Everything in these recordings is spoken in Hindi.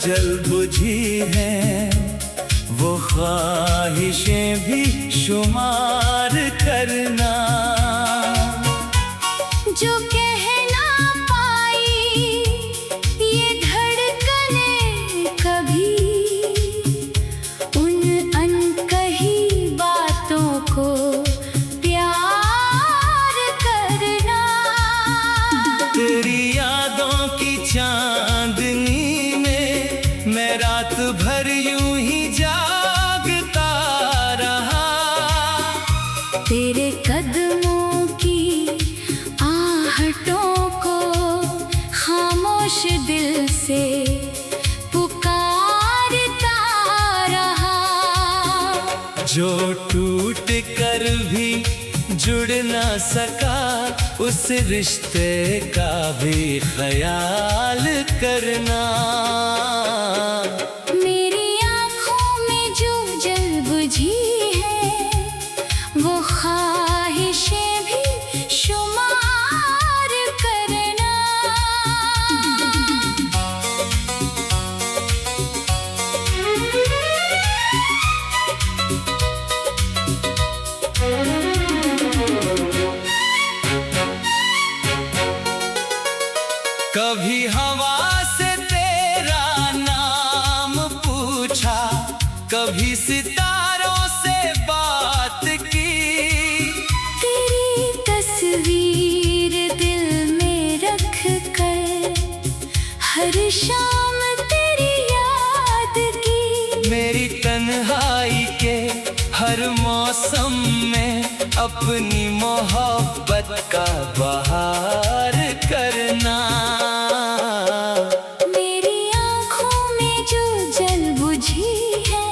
जल बुझी हैं, वो ख्वाहिशें भी शुमार करना। जो कह ना पाई ये धड़कनें कभी, उन अनकही बातों को प्यार करना। तेरी यादों की चांदनी में मैं रात भर यूं ही जागता रहा। तेरे कदमों की आहटों को खामोश दिल से पुकारता रहा। जो टूट कर भी जुड़ ना सका, उस रिश्ते का भी ख्याल करना। मेरी आँखों में जो जल बुझी है, वो ख्वाहिशें भी शुमार करना। कभी हवा से तेरा नाम पूछा, कभी सितारों से बात की। तेरी तस्वीर दिल में रख कर हर शाम तेरी याद की। मेरी तन्हाई के हर मौसम में अपनी मोहब्बत का बहार करना। मेरी आँखों में जो जल बुझी है,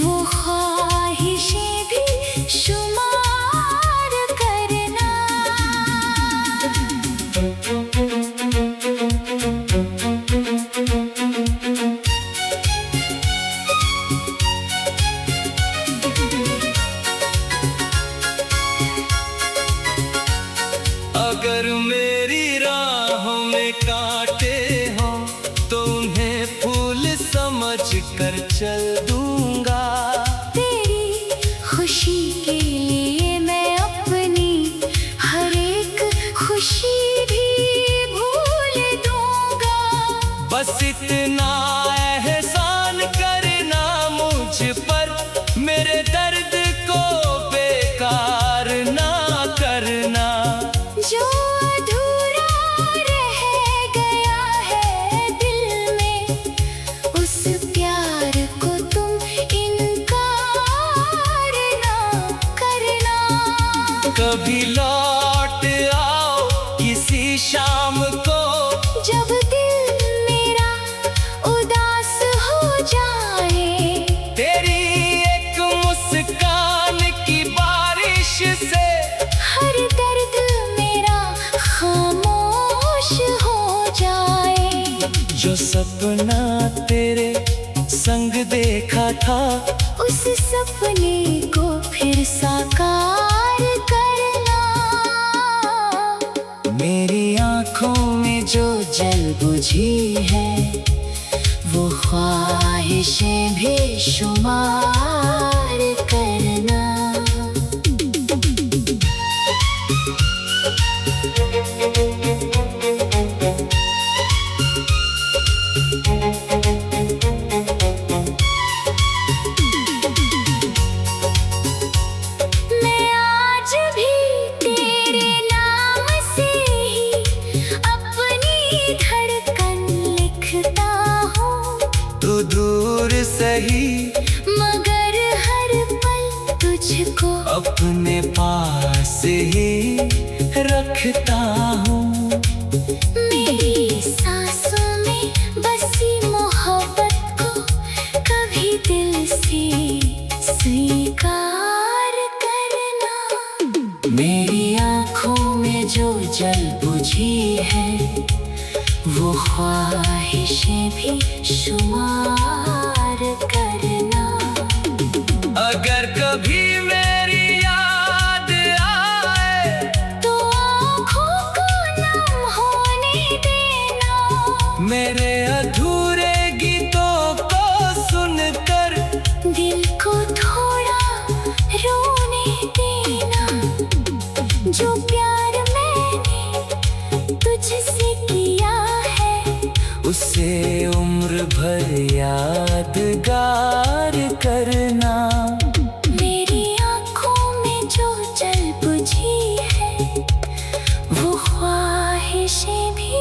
वो ख्वाहिशें भी शुमार करना। अगर मेरी राहों में कांटे हो, तो उन्हें फूल समझ कर चल दूंगा। तेरी खुशी के लिए मैं अपनी हर एक खुशी भी भूल दूंगा। बस इतना एहसान करना मुझ पर, मेरे दर्द को बेकार ना करना। जो अधूरा रह गया है दिल में, उस प्यार को तुम इनकार ना करना। कभी लौट आओ किसी शाम को, जब दिल मेरा उदास हो जाए। तेरी एक मुस्कान की बारिश से हर दर्द मेरा खामोश हो जाए। जो सपना तेरे संग देखा था, उस सपने को फिर साकार करना। मेरी आँखों में जो जल बुझी है, वो ख्वाहिशें भी शुमार करना। मैं आज भी तेरे नाम से ही अपनी धड़कन लिखता हूँ। तू दूर सही मगर हर पल तुझको अपने पास ही रखता हूँ। मेरी सांसों में बसी मोहब्बत को कभी दिल से स्वीकार करना। मेरी आँखों में जो जल बुझी है, वो ख्वाहिशें भी शुमार करना। अगर कभी मेरी याद आए, तो आँखों को नम होने देना। मेरे अधूरे उसे उम्र भर यादगार करना। मेरी आँखों में जो जल बुझी है वो ख्वाहिशें भी